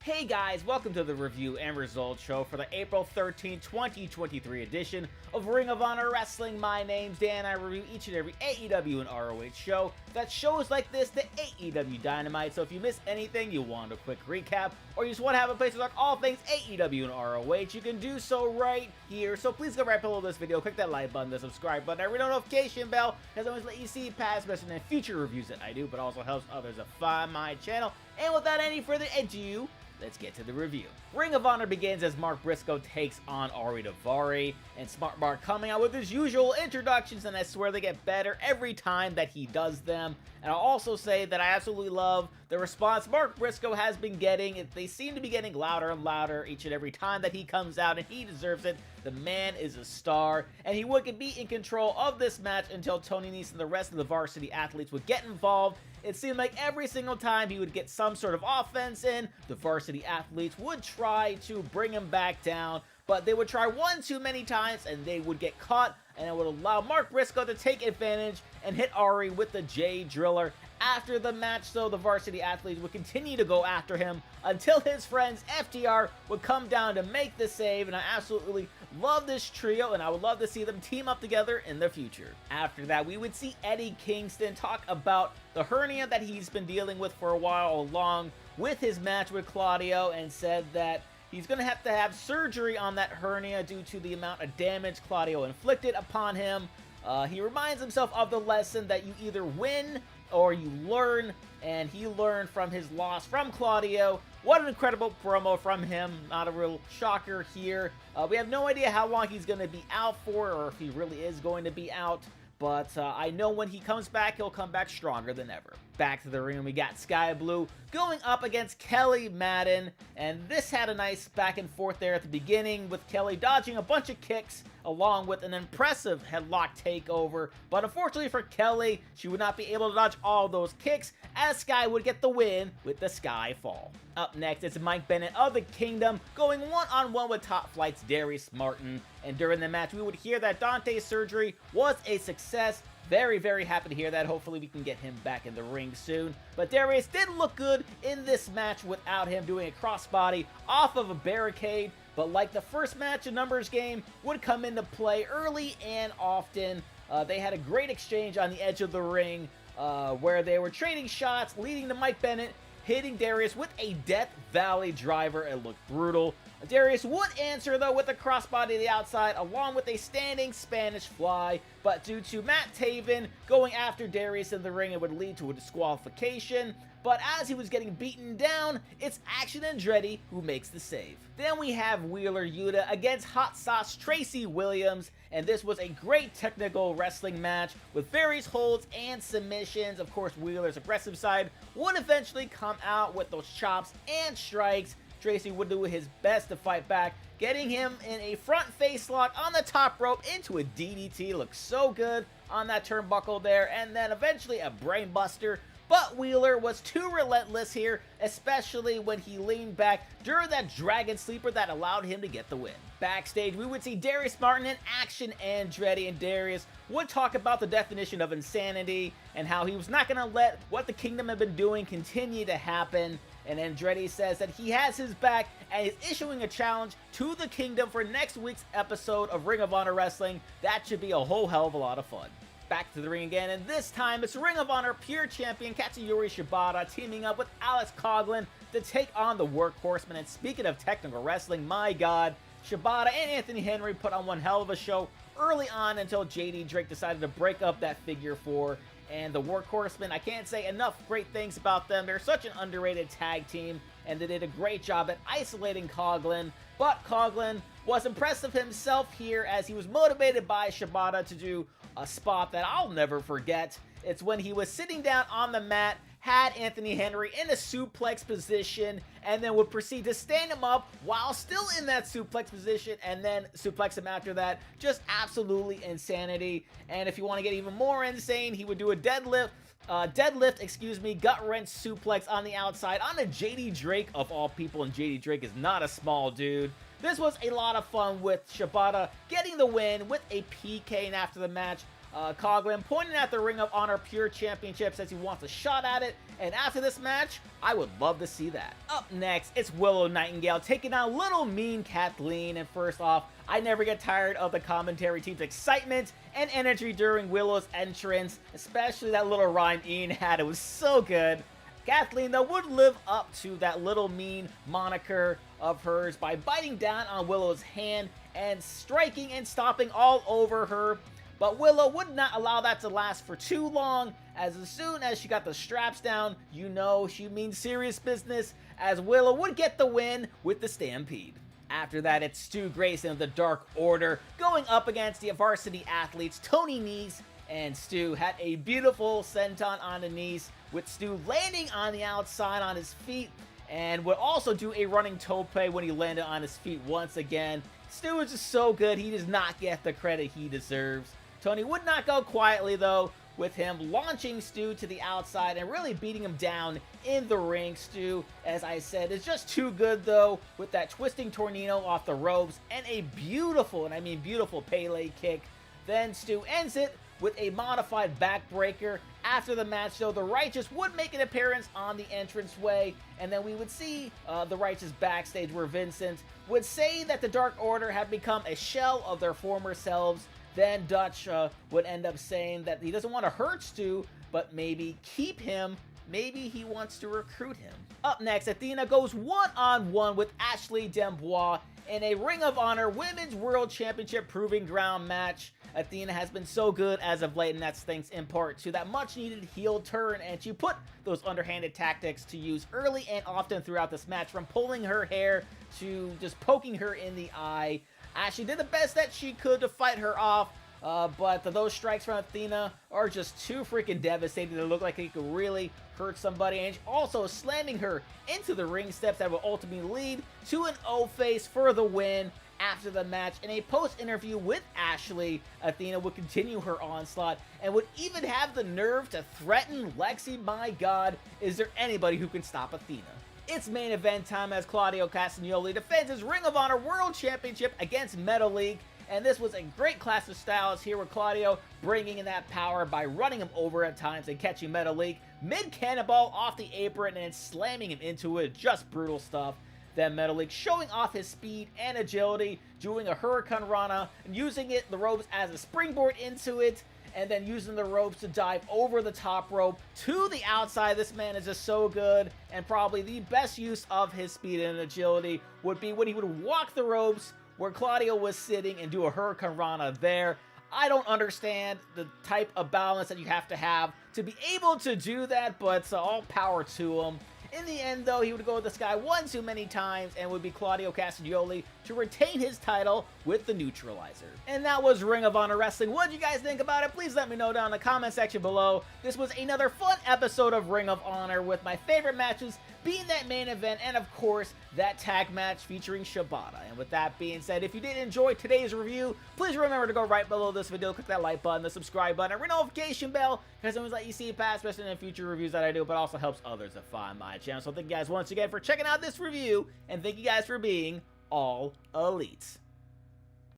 Hey guys, welcome to the review and results show for the April 13, 2023 edition of Ring of Honor Wrestling. My name's Dan. I review each and every AEW and ROH show that shows like this, the AEW Dynamite. So if you miss anything, you want a quick recap, or you just want to have a place to talk all things AEW and ROH, you can do so right here. So please go right below this video, click that like button, the subscribe button, every notification bell, as I always let you see past, present, and future reviews that I do, but also helps others to find my channel. And without any further ado, let's get to the review. Ring of Honor begins as Mark Briscoe takes on Daivari, and Smart Mark coming out with his usual introductions, and I swear they get better every time that he does them. And I'll also say that I absolutely love the response Mark Briscoe has been getting. They seem to be getting louder and louder each and every time that he comes out, and he deserves it. The man is a star, and he would be in control of this match until Tony Nese and the rest of the varsity athletes would get involved. It seemed like every single time he would get some sort of offense in, the varsity athletes would try to bring him back down, but they would try one too many times and they would get caught, and it would allow Mark Briscoe to take advantage and hit Ari with the J Driller. After the match, though, the varsity athletes would continue to go after him until his friends FTR would come down to make the save, and I absolutely love this trio, and I would love to see them team up together in the future. After that, we would see Eddie Kingston talk about the hernia that he's been dealing with for a while, along with his match with Claudio, and said that he's going to have surgery on that hernia due to the amount of damage Claudio inflicted upon him. He reminds himself of the lesson that you either win or you learn, and he learned from his loss from Claudio. What an incredible promo from him. Not a real shocker here. We have no idea how long he's going to be out for, or if he really is going to be out. But I know when he comes back, he'll come back stronger than ever. Back to the ring, we got Skye Blue going up against Kelly Madan, and this had a nice back and forth there at the beginning, with Kelly dodging a bunch of kicks along with an impressive headlock takeover. But unfortunately for Kelly, she would not be able to dodge all those kicks, as Skye would get the win with the Skye Fall. Up next, it's Mike Bennett of the Kingdom going one-on-one with Top Flight's Darius Martin, and during the match, we would hear that Dante's surgery was a success. Very, very happy to hear that. Hopefully we can get him back in the ring soon. But Darius did look good in this match without him doing a crossbody off of a barricade. But like the first match, a numbers game would come into play early and often. They had a great exchange on the edge of the ring where they were trading shots, leading to Mike Bennett hitting Darius with a Death Valley driver. It looked brutal. Darius would answer, though, with a crossbody to the outside, along with a standing Spanish fly, but due to Matt Taven going after Darius in the ring, it would lead to a disqualification. But as he was getting beaten down, it's Action Andretti who makes the save. Then we have Wheeler Yuta against Hot Sauce Tracy Williams, and this was a great technical wrestling match with various holds and submissions. Of course, Wheeler's aggressive side would eventually come out with those chops and strikes. Tracy would do his best to fight back, getting him in a front face lock on the top rope into a DDT. Looks so good on that turnbuckle there, and then eventually a brainbuster. But Wheeler was too relentless here, especially when he leaned back during that Dragon Sleeper that allowed him to get the win. Backstage, we would see Darius Martin and Action Andretti, and Darius would talk about the definition of insanity and how he was not going to let what the Kingdom had been doing continue to happen. And Andretti says that he has his back and is issuing a challenge to the Kingdom for next week's episode of Ring of Honor Wrestling. That should be a whole hell of a lot of fun. Back to the ring again, and this time it's Ring of Honor Pure Champion Katsuyori Shibata teaming up with Alex Coughlin to take on the Workhorsemen. And speaking of technical wrestling, my god, Shibata and Anthony Henry put on one hell of a show early on until JD Drake decided to break up that figure four. And the Workhorsemen, I can't say enough great things about them. They're such an underrated tag team, and they did a great job at isolating Coughlin. But Coughlin was impressive himself here, as he was motivated by Shibata to do a spot that I'll never forget. It's when he was sitting down on the mat, had Anthony Henry in a suplex position, and then would proceed to stand him up while still in that suplex position, and then suplex him after that. Just absolutely insanity. And if you want to get even more insane, he would do a gut wrench suplex on the outside on a JD Drake of all people, and JD Drake is not a small dude. This was a lot of fun with Shibata getting the win with a PK, and after the match, Coughlin, pointing at the Ring of Honor Pure Championship, says he wants a shot at it, and after this match, I would love to see that. Up next, it's Willow Nightingale taking on little mean Kathleen, and first off, I never get tired of the commentary team's excitement and energy during Willow's entrance, especially that little rhyme Ian had. It was so good. Kathleen, though, would live up to that little mean moniker of hers by biting down on Willow's hand and striking and stomping all over her. But Willow would not allow that to last for too long, as soon as she got the straps down, you know she means serious business, as Willow would get the win with the Stampede. After that, it's Stu Grayson of the Dark Order going up against the varsity athletes Tony Nese, and Stu had a beautiful senton on the Nese, with Stu landing on the outside on his feet, and would also do a running tope when he landed on his feet once again. Stu is just so good, he does not get the credit he deserves. Tony would not go quietly though, with him launching Stu to the outside and really beating him down in the ring. Stu, as I said, is just too good though, with that twisting tornado off the ropes and a beautiful, and I mean beautiful, Pele kick. Then Stu ends it with a modified backbreaker. After the match though, the Righteous would make an appearance on the entranceway, and then we would see the Righteous backstage, where Vincent would say that the Dark Order have become a shell of their former selves. Then Dutch would end up saying that he doesn't want to hurt Stu, but maybe keep him. Maybe he wants to recruit him. Up next, Athena goes one-on-one with Ashley D'Amboise in a Ring of Honor Women's World Championship Proving Ground match. Athena has been so good as of late, and that's thanks in part to that much-needed heel turn, and she put those underhanded tactics to use early and often throughout this match, from pulling her hair to just poking her in the eye. Ashley did the best that she could to fight her off, but those strikes from Athena are just too freaking devastating. They look like they could really hurt somebody, and also slamming her into the ring steps that will ultimately lead to an O-face for the win. After the match, in a post-interview with Ashley, Athena would continue her onslaught and would even have the nerve to threaten Lexi. My God, is there anybody who can stop Athena? It's main event time, as Claudio Castagnoli defends his Ring of Honor World Championship against Metalik. And this was a great clash of styles here, with Claudio bringing in that power by running him over at times and catching Metalik mid-cannonball off the apron and slamming him into it. Just brutal stuff. Then Metalik showing off his speed and agility, doing a Hurricane Rana and using the ropes as a springboard into it, and then using the ropes to dive over the top rope to the outside. This man is just so good, and probably the best use of his speed and agility would be when he would walk the ropes where Claudio was sitting and do a Hurricane Rana there. I don't understand the type of balance that you have to be able to do that, but all power to him. In the end, though, he would go with the Skye one too many times, and would be Claudio Castagnoli to retain his title with the neutralizer. And that was Ring of Honor Wrestling. What did you guys think about it? Please let me know down in the comment section below. This was another fun episode of Ring of Honor, with my favorite matches being that main event, and of course, that tag match featuring Shibata. And with that being said, if you did enjoy today's review, please remember to go right below this video, click that like button, the subscribe button, and ring notification bell, because it always let you see past, especially in future reviews that I do, but also helps others to find my channel. So thank you guys once again for checking out this review, and thank you guys for being all elite.